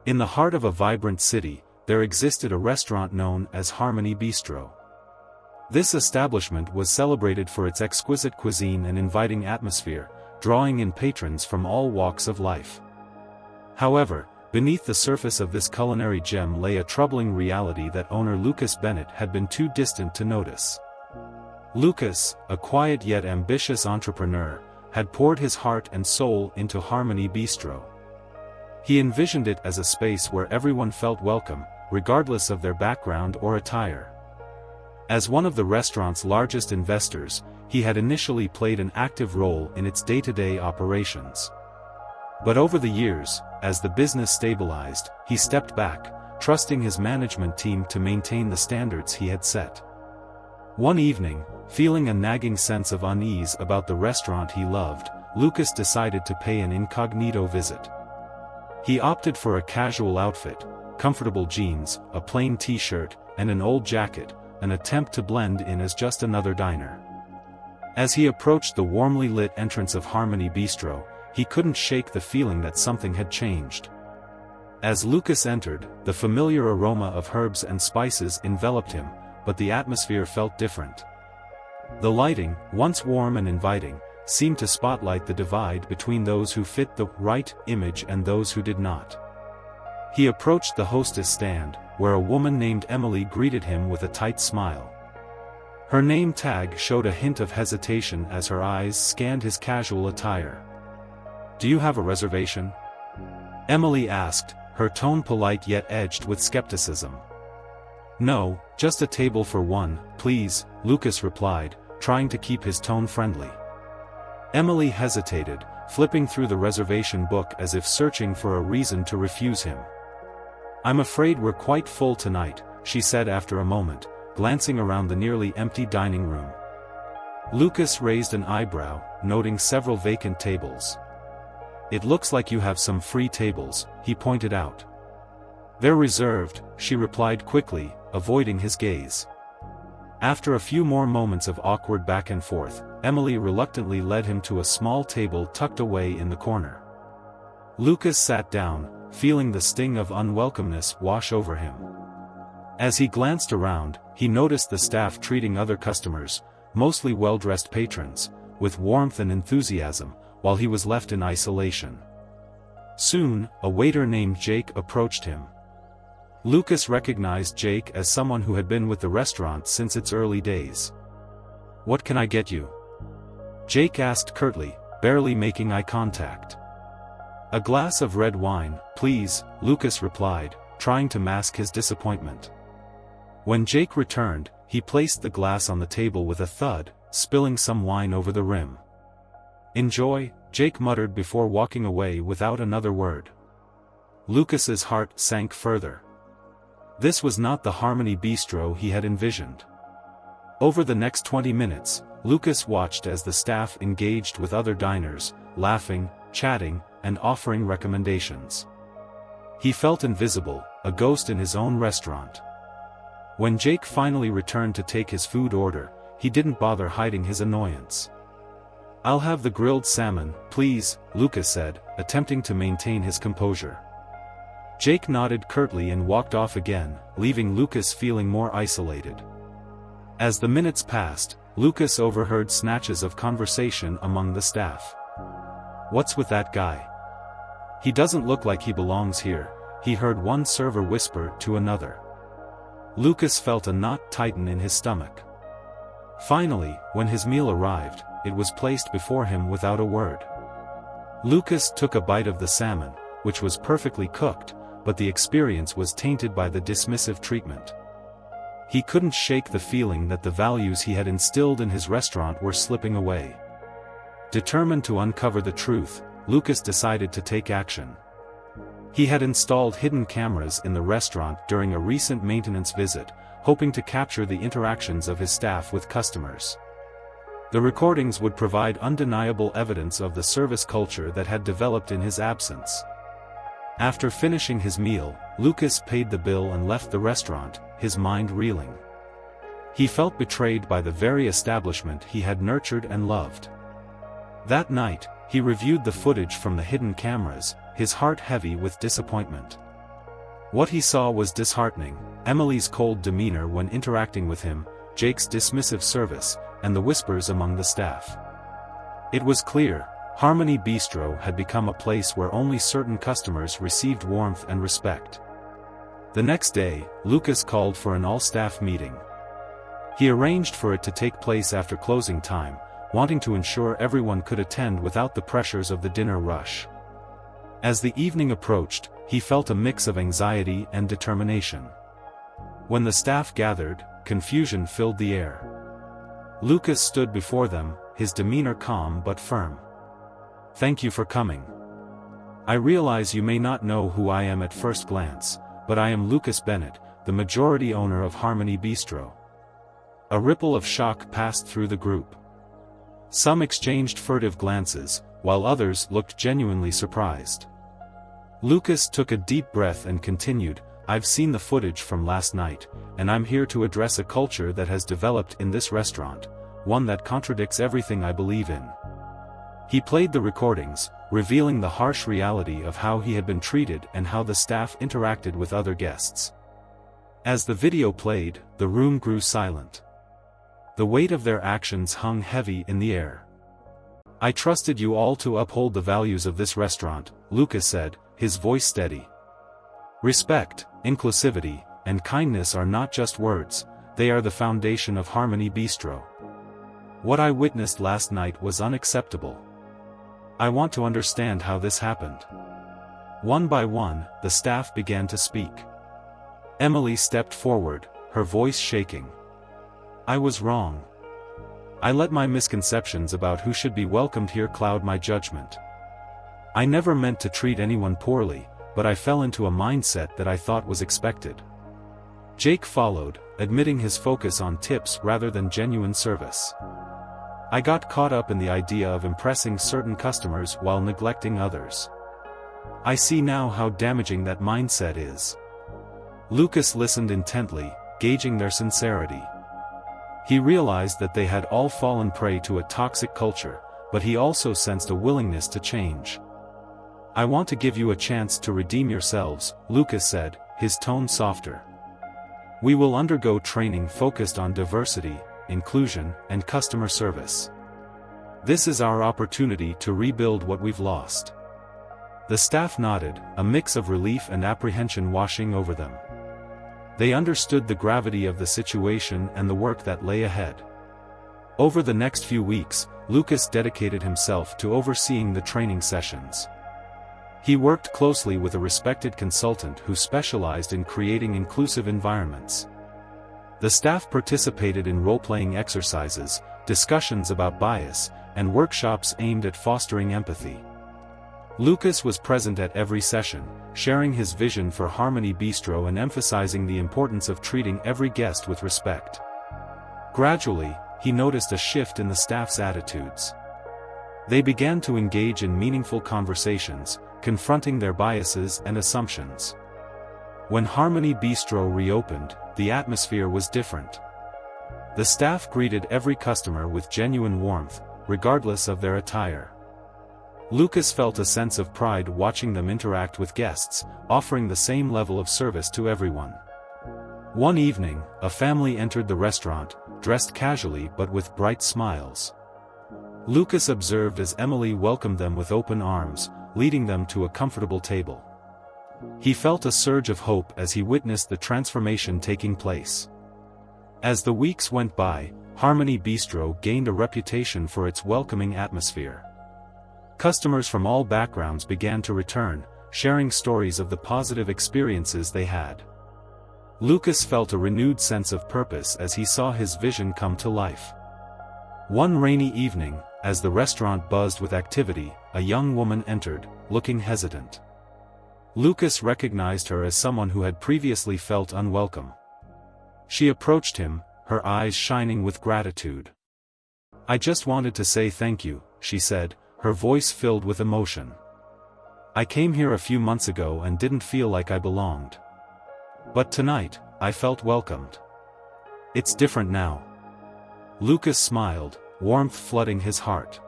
In the heart of a vibrant city, there existed a restaurant known as Harmony Bistro. This establishment was celebrated for its exquisite cuisine and inviting atmosphere, drawing in patrons from all walks of life. However, beneath the surface of this culinary gem lay a troubling reality that owner Lucas Bennett had been too distant to notice. Lucas, a quiet yet ambitious entrepreneur, had poured his heart and soul into Harmony Bistro. He envisioned it as a space where everyone felt welcome, regardless of their background or attire. As one of the restaurant's largest investors, he had initially played an active role in its day-to-day operations. But over the years, as the business stabilized, he stepped back, trusting his management team to maintain the standards he had set. One evening, feeling a nagging sense of unease about the restaurant he loved, Lucas decided to pay an incognito visit. He opted for a casual outfit, comfortable jeans, a plain t-shirt, and an old jacket, an attempt to blend in as just another diner. As he approached the warmly lit entrance of Harmony Bistro, he couldn't shake the feeling that something had changed. As Lucas entered, the familiar aroma of herbs and spices enveloped him, but the atmosphere felt different. The lighting, once warm and inviting, seemed to spotlight the divide between those who fit the right image and those who did not. He approached the hostess stand, where a woman named Emily greeted him with a tight smile. Her name tag showed a hint of hesitation as her eyes scanned his casual attire. "Do you have a reservation?" Emily asked, her tone polite yet edged with skepticism. "No, just a table for one, please," Lucas replied, trying to keep his tone friendly. Emily hesitated, flipping through the reservation book as if searching for a reason to refuse him. "I'm afraid we're quite full tonight," she said after a moment, glancing around the nearly empty dining room. Lucas raised an eyebrow, noting several vacant tables. "It looks like you have some free tables," he pointed out. "They're reserved," she replied quickly, avoiding his gaze. After a few more moments of awkward back and forth, Emily reluctantly led him to a small table tucked away in the corner. Lucas sat down, feeling the sting of unwelcomeness wash over him. As he glanced around, he noticed the staff treating other customers, mostly well-dressed patrons, with warmth and enthusiasm, while he was left in isolation. Soon, a waiter named Jake approached him. Lucas recognized Jake as someone who had been with the restaurant since its early days. "What can I get you?" Jake asked curtly, barely making eye contact. "A glass of red wine, please," Lucas replied, trying to mask his disappointment. When Jake returned, he placed the glass on the table with a thud, spilling some wine over the rim. "Enjoy," Jake muttered before walking away without another word. Lucas's heart sank further. This was not the Harmony Bistro he had envisioned. Over the next 20 minutes, Lucas watched as the staff engaged with other diners, laughing, chatting, and offering recommendations. He felt invisible, a ghost in his own restaurant. When Jake finally returned to take his food order, he didn't bother hiding his annoyance. "I'll have the grilled salmon, please," Lucas said, attempting to maintain his composure. Jake nodded curtly and walked off again, leaving Lucas feeling more isolated. As the minutes passed, Lucas overheard snatches of conversation among the staff. "What's with that guy? He doesn't look like he belongs here," he heard one server whisper to another. Lucas felt a knot tighten in his stomach. Finally, when his meal arrived, it was placed before him without a word. Lucas took a bite of the salmon, which was perfectly cooked, but the experience was tainted by the dismissive treatment. He couldn't shake the feeling that the values he had instilled in his restaurant were slipping away. Determined to uncover the truth, Lucas decided to take action. He had installed hidden cameras in the restaurant during a recent maintenance visit, hoping to capture the interactions of his staff with customers. The recordings would provide undeniable evidence of the service culture that had developed in his absence. After finishing his meal, Lucas paid the bill and left the restaurant, his mind reeling. He felt betrayed by the very establishment he had nurtured and loved. That night, he reviewed the footage from the hidden cameras, his heart heavy with disappointment. What he saw was disheartening: Emily's cold demeanor when interacting with him, Jake's dismissive service, and the whispers among the staff. It was clear, Harmony Bistro had become a place where only certain customers received warmth and respect. The next day, Lucas called for an all-staff meeting. He arranged for it to take place after closing time, wanting to ensure everyone could attend without the pressures of the dinner rush. As the evening approached, he felt a mix of anxiety and determination. When the staff gathered, confusion filled the air. Lucas stood before them, his demeanor calm but firm. "Thank you for coming. I realize you may not know who I am at first glance, but I am Lucas Bennett, the majority owner of Harmony Bistro." A ripple of shock passed through the group. Some exchanged furtive glances, while others looked genuinely surprised. Lucas took a deep breath and continued, "I've seen the footage from last night, and I'm here to address a culture that has developed in this restaurant, one that contradicts everything I believe in." He played the recordings, revealing the harsh reality of how he had been treated and how the staff interacted with other guests. As the video played, the room grew silent. The weight of their actions hung heavy in the air. "I trusted you all to uphold the values of this restaurant," Lucas said, his voice steady. "Respect, inclusivity, and kindness are not just words, they are the foundation of Harmony Bistro. What I witnessed last night was unacceptable. I want to understand how this happened." One by one, the staff began to speak. Emily stepped forward, her voice shaking. "I was wrong. I let my misconceptions about who should be welcomed here cloud my judgment. I never meant to treat anyone poorly, but I fell into a mindset that I thought was expected." Jake followed, admitting his focus on tips rather than genuine service. "I got caught up in the idea of impressing certain customers while neglecting others. I see now how damaging that mindset is." Lucas listened intently, gauging their sincerity. He realized that they had all fallen prey to a toxic culture, but he also sensed a willingness to change. "I want to give you a chance to redeem yourselves," Lucas said, his tone softer. "We will undergo training focused on diversity, inclusion, and customer service. This is our opportunity to rebuild what we've lost." The staff nodded, a mix of relief and apprehension washing over them. They understood the gravity of the situation and the work that lay ahead. Over the next few weeks, Lucas dedicated himself to overseeing the training sessions. He worked closely with a respected consultant who specialized in creating inclusive environments. The staff participated in role-playing exercises, discussions about bias, and workshops aimed at fostering empathy. Lucas was present at every session, sharing his vision for Harmony Bistro and emphasizing the importance of treating every guest with respect. Gradually, he noticed a shift in the staff's attitudes. They began to engage in meaningful conversations, confronting their biases and assumptions. When Harmony Bistro reopened, the atmosphere was different. The staff greeted every customer with genuine warmth, regardless of their attire. Lucas felt a sense of pride watching them interact with guests, offering the same level of service to everyone. One evening, a family entered the restaurant, dressed casually but with bright smiles. Lucas observed as Emily welcomed them with open arms, leading them to a comfortable table. He felt a surge of hope as he witnessed the transformation taking place. As the weeks went by, Harmony Bistro gained a reputation for its welcoming atmosphere. Customers from all backgrounds began to return, sharing stories of the positive experiences they had. Lucas felt a renewed sense of purpose as he saw his vision come to life. One rainy evening, as the restaurant buzzed with activity, a young woman entered, looking hesitant. Lucas recognized her as someone who had previously felt unwelcome. She approached him, her eyes shining with gratitude. "I just wanted to say thank you," she said, her voice filled with emotion. "I came here a few months ago and didn't feel like I belonged. But tonight, I felt welcomed. It's different now." Lucas smiled, warmth flooding his heart.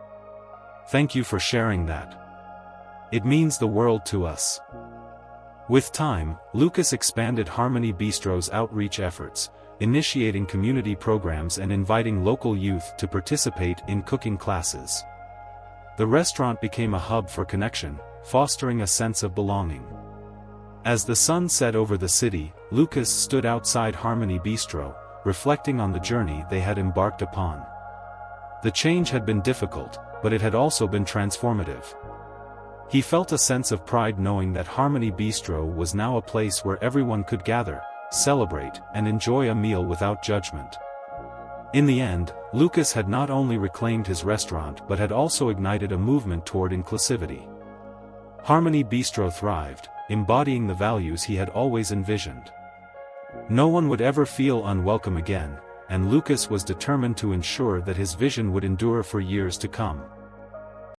"Thank you for sharing that. It means the world to us." With time, Lucas expanded Harmony Bistro's outreach efforts, initiating community programs and inviting local youth to participate in cooking classes. The restaurant became a hub for connection, fostering a sense of belonging. As the sun set over the city, Lucas stood outside Harmony Bistro, reflecting on the journey they had embarked upon. The change had been difficult, but it had also been transformative. He felt a sense of pride knowing that Harmony Bistro was now a place where everyone could gather, celebrate, and enjoy a meal without judgment. In the end, Lucas had not only reclaimed his restaurant but had also ignited a movement toward inclusivity. Harmony Bistro thrived, embodying the values he had always envisioned. No one would ever feel unwelcome again, and Lucas was determined to ensure that his vision would endure for years to come.